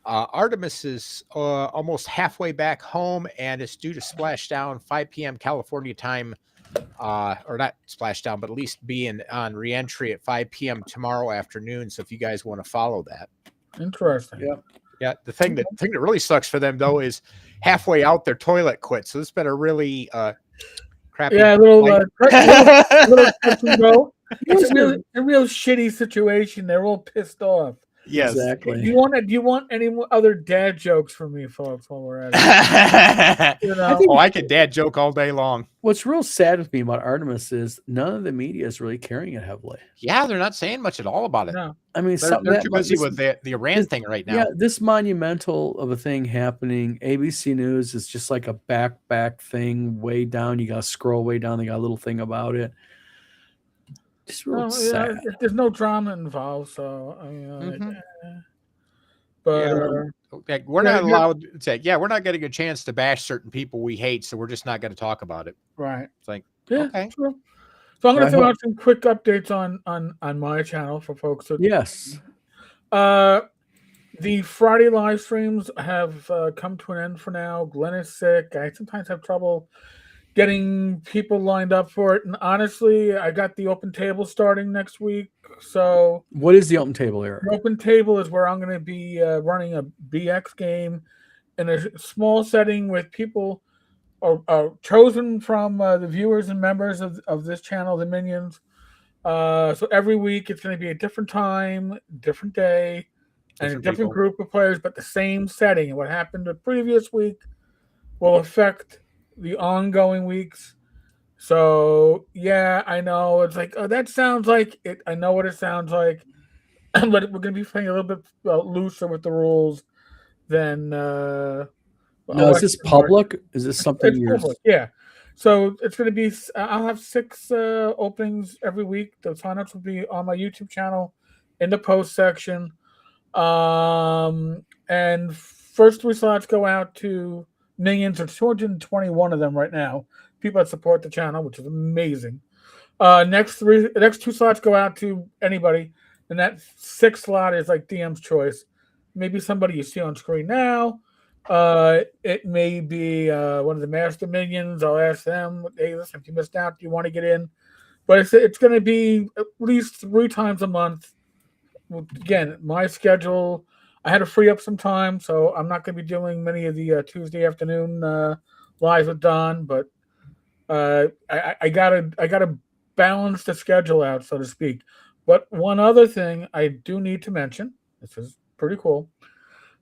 Artemis is almost halfway back home and it's due to splash down 5 p.m. California time, or not splash down, but at least be on reentry at 5 p.m. tomorrow afternoon. So if you guys want to follow that. interesting. Yep. Yeah, the thing that really sucks for them though is halfway out their toilet quit. So it's been a really crappy. Yeah, little touch and go. It's a real shitty situation. They're all pissed off. Yes. Exactly. Do you want any other dad jokes from me, folks, while we're at it? You know? I can dad joke all day long. What's real sad with me about Artemis is none of the media is really carrying it heavily. Yeah, they're not saying much at all about it. No. I mean, They're too busy with the Iran thing right now. Yeah, this monumental of a thing happening. ABC News is just like a back thing way down. You got to scroll way down. They got a little thing about it. Just real sad. There's no drama involved, so I mean, but we're not allowed to say, we're not getting a chance to bash certain people we hate, so we're just not going to talk about it. Right. It's like, okay. True. So I'm going to throw out some quick updates on my channel for folks. Yes. The Friday live streams have come to an end for now. Glenn is sick. I sometimes have trouble getting people lined up for it. And honestly, I got the open table starting next week. So what is the open table, Eric? The open table is where I'm going to be running a BX game in a small setting with people chosen from the viewers and members of this channel, the Minions. So every week it's going to be a different time, different day, and a different group of players, but the same setting. And what happened the previous week will affect the ongoing weeks. So yeah, I know it's like, oh, that sounds like it. I know what it sounds like, but we're going to be playing a little bit looser with the rules than. No, is this public? Is this something you're? Public, yeah. So it's going to be. I'll have 6 openings every week. The signups will be on my YouTube channel in the post section. And first 3 slots go out to Minions. There's 221 of them right now. People that support the channel, which is amazing. Next 2 slots go out to anybody, and that 6th slot is like DM's choice. Maybe somebody you see on screen now. It may be one of the master minions. I'll ask them, hey, listen, if you missed out, do you want to get in? But it's going to be at least 3 times a month. Again, my schedule, I had to free up some time, so I'm not going to be doing many of the Tuesday afternoon lives with Don, but I gotta balance the schedule out, so to speak. But one other thing I do need to mention, this is pretty cool.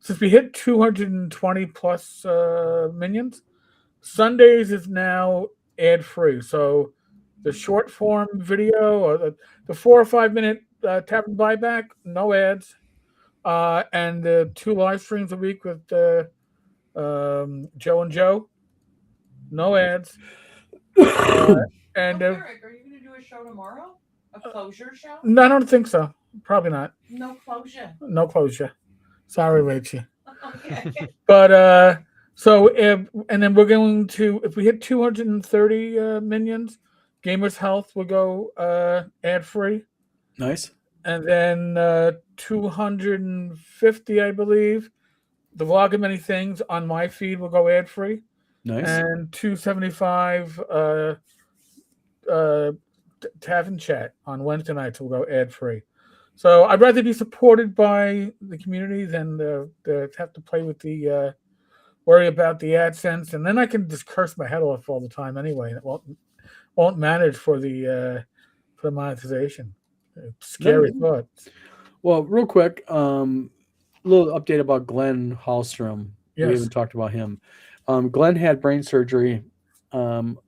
Since we hit 220 plus minions, Sundays is now ad free. So the short form video or the 4 or 5 minute tavern buyback, no ads, and the 2 live streams a week with Joe and Joe, no ads. And Eric, are you going to do a show tomorrow? A closure show? No, I don't think so. Probably not. No closure. No closure. Sorry, Rachie. Okay. But So and then we're going to, if we hit 230 minions, Gamers Health will go ad free, Nice. and then 250, I believe, the vlog of many things on my feed will go ad free, Nice. and 275 Tavern Chat on Wednesday nights will go ad free. So I'd rather be supported by the community than have to play with the worry about the AdSense, and then I can just curse my head off all the time anyway. It won't manage for the monetization. Scary thought. Well, real quick, little update about Glenn Hallstrom. We Yes, haven't talked about him. Glenn had brain surgery um,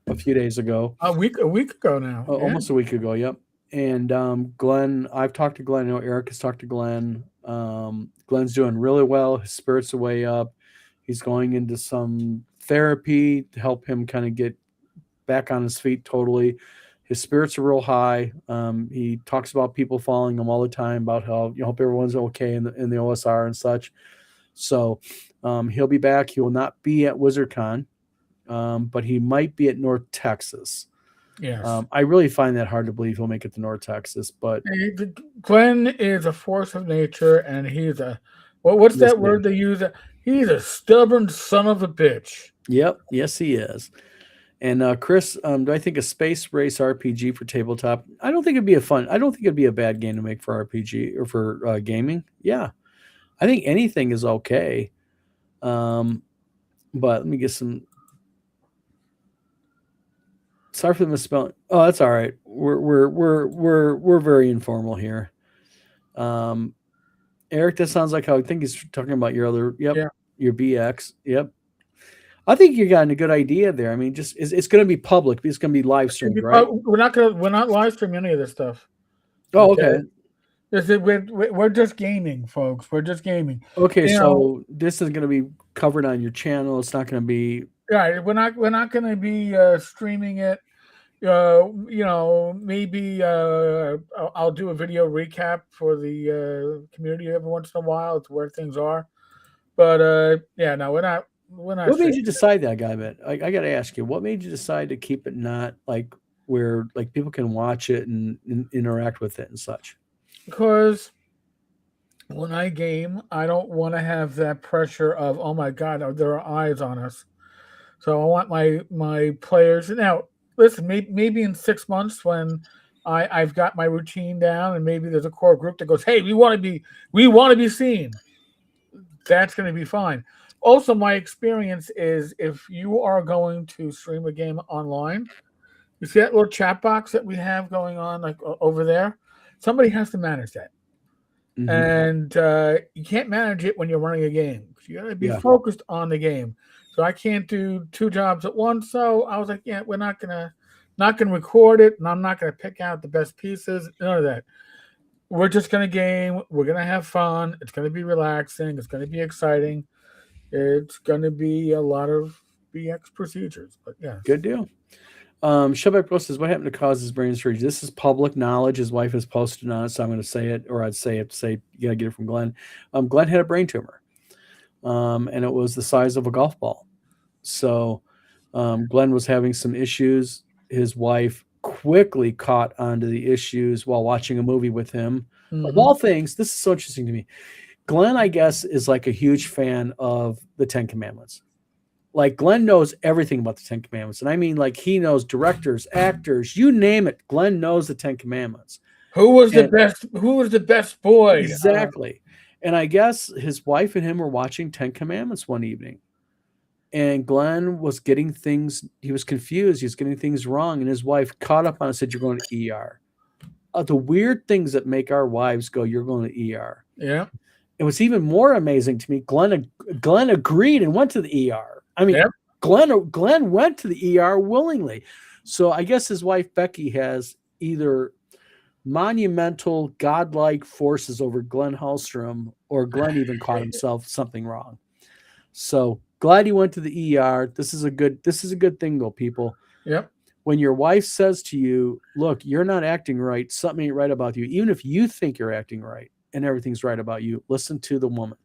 a few days ago, a week ago now. Yeah. almost a week ago. Yep. And Glenn, I've talked to Glenn. I know Eric has talked to Glenn. Glenn's doing really well. His spirits are way up. He's going into some therapy to help him kind of get back on his feet totally. His spirits are real high. He talks about people following him all the time about how you hope everyone's okay in the OSR and such. So he'll be back. He will not be at WizardCon, but he might be at North Texas. Yes. I really find that hard to believe he'll make it to North Texas, but Glenn is a force of nature, and he's what's Yes, that he word they use? He's a stubborn son of a bitch. yep, yes, he is. And Chris, do I think a space race RPG for tabletop? I don't think it'd be I don't think it'd be a bad game to make for RPG or for gaming. Yeah, I think anything is okay. But let me get some. Sorry for the misspelling. Oh, that's all right. We're very informal here. Eric, that sounds like how I think he's talking about your other. Yep, Yeah. your BX. Yep. I think you're getting a good idea there. I mean, just it's going to be public. It's going to be live streamed, right? We're not live streaming any of this stuff. Oh, okay. We're just gaming, folks. We're just gaming. Okay, You know, so this is going to be covered on your channel. It's not going to be. right. We're not going to be streaming it. Maybe I'll do a video recap for the community every once in a while. It's where things are. But yeah, no, we're not. What made streaming. you decide that, guy? But I got to ask you, what made you decide to keep it not like where like people can watch it and interact with it and such? Because when I game, I don't want to have that pressure of, oh my god, there are eyes on us. So I want my players now. Listen, maybe in 6 months when I've got my routine down, and maybe there's a core group that goes, hey, we want to be seen. That's going to be fine. Also, my experience is if you are going to stream a game online, you see that little chat box that we have going on like over there. Somebody has to manage that. Mhm. And you can't manage it when you're running a game. You got to be Yeah. focused on the game. So I can't do two jobs at once. So I was like, yeah, we're not gonna record it, and I'm not gonna pick out the best pieces. None of that. We're just gonna game. We're gonna have fun. It's gonna be relaxing. It's gonna be exciting. It's gonna be a lot of BX procedures. But yeah, Good deal. Shubak Bro says, what happened to cause his brain surgery? This is public knowledge. His wife has posted on it, so I'm going to say it, or I'd say it to say, you got to get it from Glenn. Glenn had a brain tumor, and it was the size of a golf ball. So Glenn was having some issues. His wife quickly caught onto the issues while watching a movie with him. Of all things, this is so interesting to me. Glenn, I guess, is like a huge fan of the Ten Commandments. Like Glenn knows everything about the Ten Commandments. And I mean, like he knows directors, actors, you name it. Glenn knows the Ten Commandments. Who was the best boy? Exactly. And I guess his wife and him were watching Ten Commandments one evening. And Glenn was getting things, he was confused. He was getting things wrong. And his wife caught up on it and said, you're going to ER. The weird things that make our wives go, you're going to ER. Yeah. It was even more amazing to me. Glenn agreed and went to the ER. I mean, Yep. Glenn went to the ER willingly. So I guess his wife Becky has either monumental godlike forces over Glenn Hallstrom, or Glenn even caught himself something wrong. So glad he went to the ER. This is a good thing though, people. Yep. When your wife says to you, look, you're not acting right, something ain't right about you, even if you think you're acting right and everything's right about you, listen to the woman.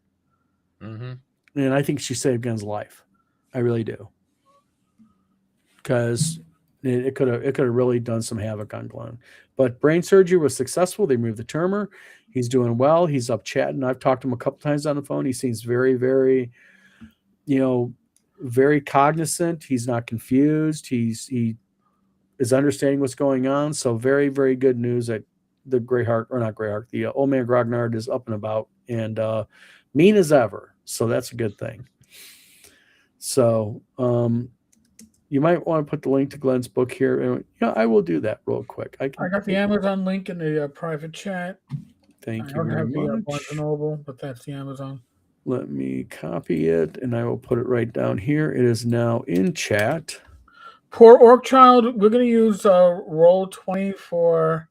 Mm-hmm. And I think she saved Gunn's life. I really do. Because it could have really done some havoc on Glenn. But brain surgery was successful. They removed the tumor. He's doing well. He's up chatting. I've talked to him a couple times on the phone. He seems very, very, very cognizant. He's not confused. He is understanding what's going on. So very, very good news that the the old man Grognard is up and about and mean as ever. So that's a good thing. So you might want to put the link to Glenn's book here. And I will do that real quick. I got the Amazon link in the private chat. Thank I you don't very have the much. Barnes and Noble, but that's the Amazon. Let me copy it, and I will put it right down here. It is now in chat. Poor Orc Child, we're going to use Roll20 for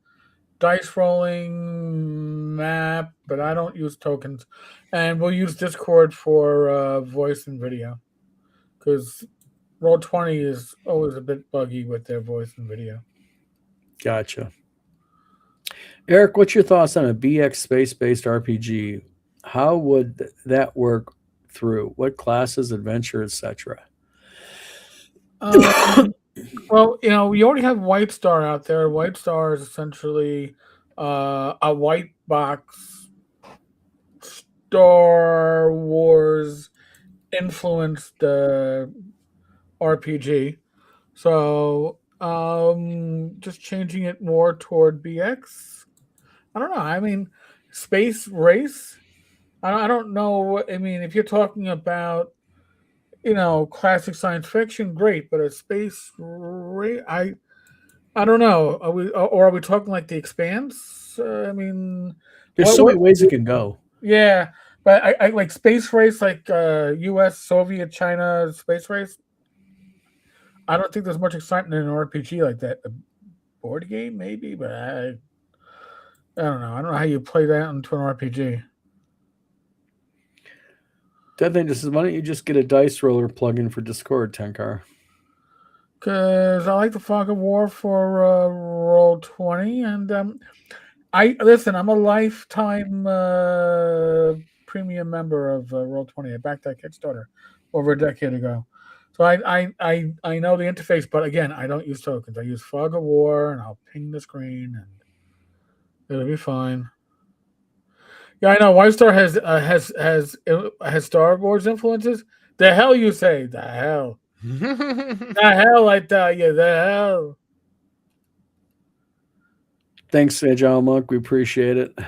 dice rolling map, but I don't use tokens. And we'll use Discord for voice and video. Because Roll20 is always a bit buggy with their voice and video. Gotcha. Eric, what's your thoughts on a BX space-based RPG? How would that work through? What classes, adventure, etc.? Well, we already have White Star out there. White Star is essentially a white box Star Wars influenced RPG. So just changing it more toward BX. I don't know. I mean, space race. I don't know. I mean, if you're talking about classic science fiction, great, but a space race, I don't know. Are we talking like The Expanse? I mean, there's so many ways it can go. Yeah, but I like space race, like U.S., Soviet, China space race. I don't think there's much excitement in an RPG like that. A board game, maybe, but I don't know. I don't know how you play that into an RPG. That thing just says, why don't you just get a dice roller plug-in for Discord, Tenkar? Because I like the Fog of War for Roll20, and I'm a lifetime premium member of Roll20. I backed that Kickstarter over a decade ago, so I know the interface, but again, I don't use tokens. I use Fog of War, and I'll ping the screen, and it'll be fine. Yeah, I know. White Star has Star Wars influences. The hell you say? The hell. The hell, I tell you. The hell. Thanks, Agile Monk. We appreciate it.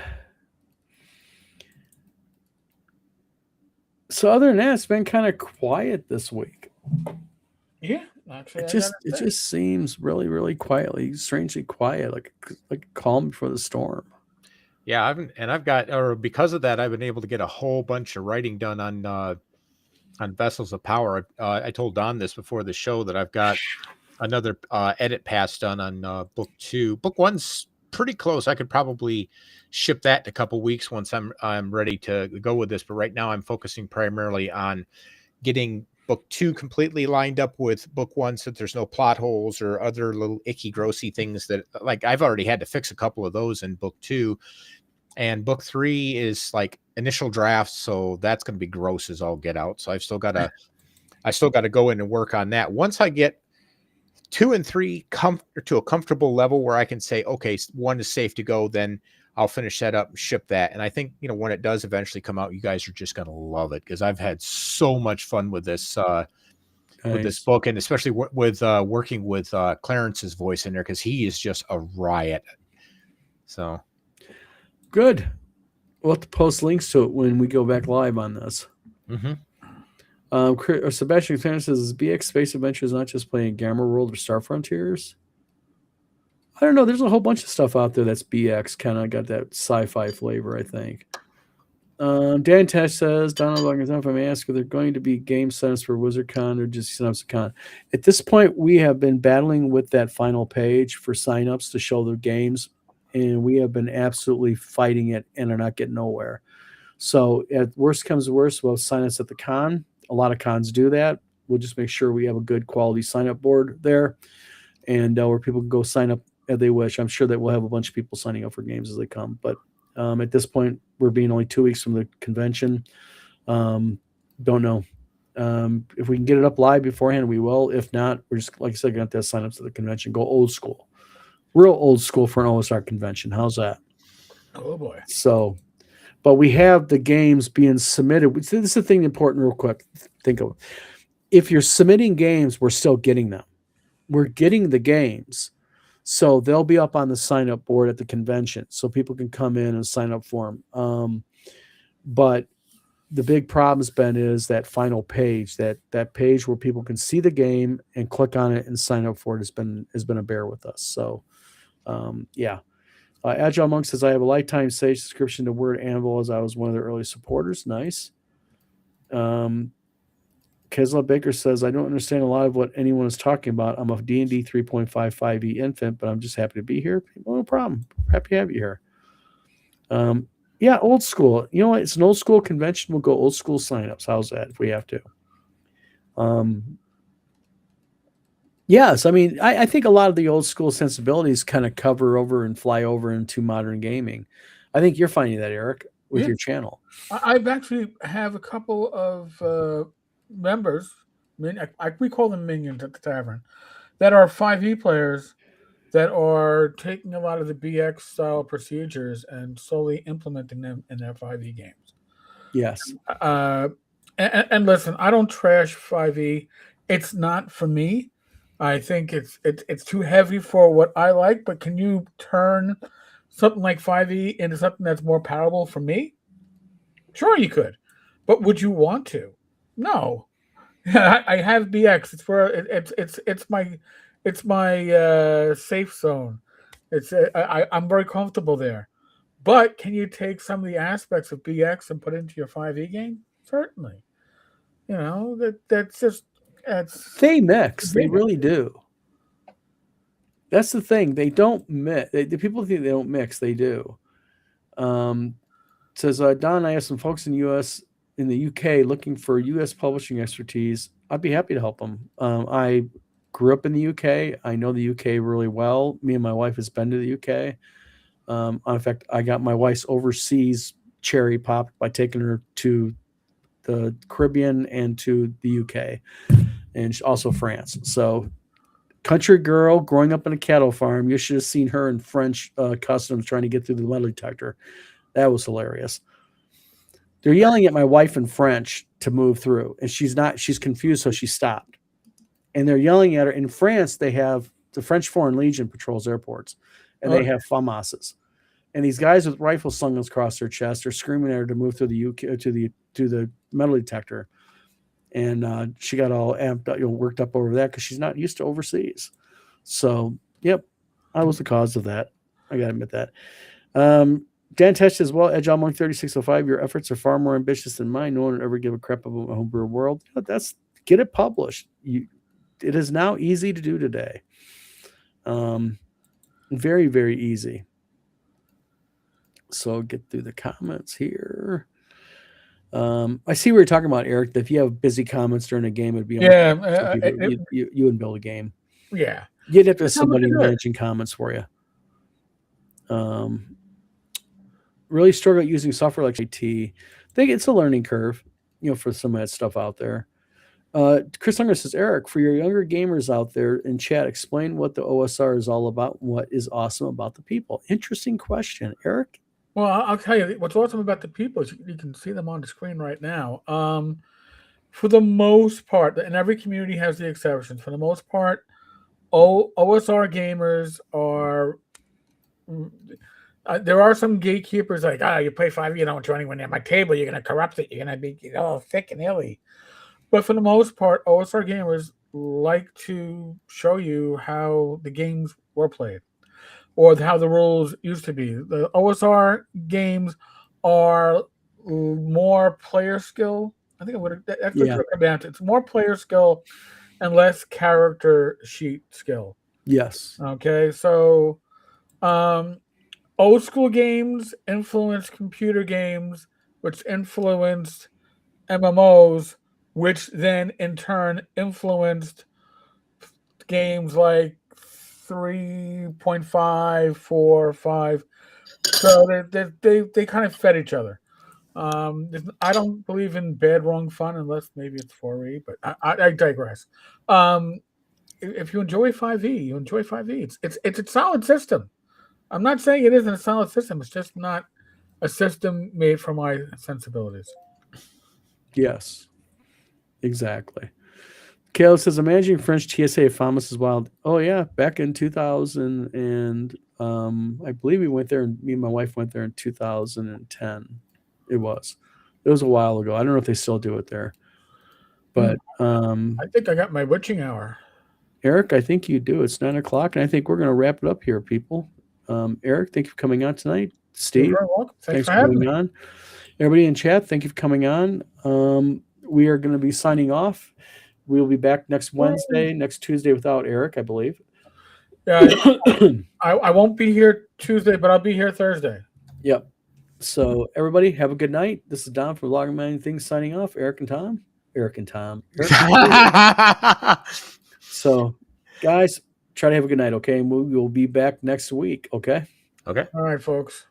So other than that, it's been kind of quiet this week. Yeah, actually, it just seems really, really quietly, strangely quiet, like calm before the storm. Yeah, because of that, I've been able to get a whole bunch of writing done on Vessels of Power. I told Don this before the show that I've got another edit pass done on book 2. Book 1's pretty close. I could probably ship that in a couple weeks once I'm ready to go with this. But right now, I'm focusing primarily on getting book 2 completely lined up with book 1, so that there's no plot holes or other little icky, grossy things that, like, I've already had to fix a couple of those in book 2. And book 3 is like initial drafts, so that's going to be gross as all get out. So I still got to go in and work on that. Once I get 2 and 3 to a comfortable level where I can say, okay, 1 is safe to go, then I'll finish that up and ship that. And I think, when it does eventually come out, you guys are just going to love it, because I've had so much fun with this with this book, and especially with working with Clarence's voice in there, because he is just a riot. So good. We'll have to post links to it when we go back live on this. Mm-hmm. Sebastian Clarence says, BX Space Adventure is not just playing Gamma World or Star Frontiers. I don't know. There's a whole bunch of stuff out there that's BX, kind of got that sci-fi flavor, I think. Dan Tesh says, Donald, if I may ask, are there going to be game setups for WizardCon or just signups to con? At this point, we have been battling with that final page for signups to show the games, and we have been absolutely fighting it and are not getting nowhere. So at worst comes to worst, we'll sign us at the con. A lot of cons do that. We'll just make sure we have a good quality sign-up board there, and where people can go sign up as they wish. I'm sure that we'll have a bunch of people signing up for games as they come. But at this point, we're being only 2 weeks from the convention. Don't know. If we can get it up live beforehand, we will. If not, we're just, like I said, going to have to sign up to the convention. Go old school. Real old school for an OSR convention. How's that? Oh boy. So, but we have the games being submitted. This is the thing important, real quick. Think of, if you're submitting games, we're still getting them. We're getting the games. So they'll be up on the sign up board at the convention so people can come in and sign up for them. But the big problem's been is that final page, that page where people can see the game and click on it and sign up for it has been a bear with us. So yeah. Agile Monk says, I have a lifetime Sage subscription to Word Anvil as I was one of their early supporters. Nice. Kesla Baker says, I don't understand a lot of what anyone is talking about. I'm a D&D 3.55e infant, but I'm just happy to be here. Well, no problem. Happy to have you here. Yeah, old school. You know what? It's an old school convention. We'll go old school signups. How's that if we have to? Yes, I mean, I think a lot of the old school sensibilities kind of cover over and fly over into modern gaming. I think you're finding that, Eric, with your channel. I've actually have a couple of members, we call them minions at the tavern, that are 5e players that are taking a lot of the BX style procedures and slowly implementing them in their 5e games. Yes. And listen, I don't trash 5e. It's not for me. I think it's too heavy for what I like. But can you turn something like 5e into something that's more palatable for me? Sure, you could. But would you want to? No. I have BX. It's where it's my safe zone. I'm very comfortable there. But can you take some of the aspects of BX and put it into your 5e game? Certainly. You know, they mix. They really do. That's the thing. They don't mix. The people think they don't mix. They do. Says Don, I have some folks in the UK looking for US publishing expertise. I'd be happy to help them. I grew up in the UK. I know the UK really well. Me and my wife has been to the UK. In fact, I got my wife's overseas cherry popped by taking her to the Caribbean and to the UK, and also France. So, country girl growing up in a cattle farm. You should have seen her in French customs trying to get through the metal detector. That was hilarious. They're yelling at my wife in French to move through, and she's confused, so she stopped. And they're yelling at her. In France, they have the French Foreign Legion patrols airports, and they have FAMASs. And these guys with rifles slung across their chest are screaming at her to move through the UK to the metal detector. And she got all amped up, worked up over that because she's not used to overseas. So, yep, I was the cause of that. I got to admit that. Dan Tesh says, well, Agile Monk 3605, your efforts are far more ambitious than mine. No one would ever give a crap about my homebrew world. Get it published. It is now easy to do today. Very, very easy. So get through the comments here. I see what you're talking about, Eric. That if you have busy comments during a game, it'd be you wouldn't build a game. Yeah, you'd have to have somebody managing comments for you. Really struggle using software like IT. I think it's a learning curve, for some of that stuff out there. Chris Unger says, Eric, for your younger gamers out there in chat, explain what the OSR is all about and what is awesome about the people. Interesting question, Eric. Well, I'll tell you what's awesome about the people is you can see them on the screen right now. For the most part, and every community has the exceptions. For the most part, OSR gamers are. There are some gatekeepers like, you play 5, you don't join anyone near my table. You're going to corrupt it. You're going to be thick and illy. But for the most part, OSR gamers like to show you how the games were played, or how the rules used to be. The OSR games are more player skill. I think that's what it comes down to. It's more player skill and less character sheet skill. Yes. Okay, so old school games influenced computer games, which influenced MMOs, which then in turn influenced games like 3.5, 4, 5. So they kind of fed each other. I don't believe in bad, wrong fun unless maybe it's 4E, but I digress. If you enjoy 5e, you enjoy 5e. It's a solid system. I'm not saying it isn't a solid system. It's just not a system made for my sensibilities. Yes, exactly. Caleb says, "Imagine French TSA found us as wild." Oh yeah, back in 2000 and I believe we went there, and me and my wife went there in 2010. It was a while ago. I don't know if they still do it there, but I think I got my witching hour. Eric, I think you do. It's 9:00, and I think we're going to wrap it up here, people. Eric, thank you for coming on tonight. Steve, You're very welcome. thanks for for having coming me. on. Everybody in chat, thank you for coming on. We are going to be signing off. We'll be back next Wednesday, next Tuesday without Eric, I believe. Yeah, I won't be here Tuesday, but I'll be here Thursday. Yep. So everybody, have a good night. This is Don from Logging Mining Things signing off. Eric and Tom. Eric and Tom. So, guys, try to have a good night, okay? And we will be back next week, okay? Okay. All right, folks.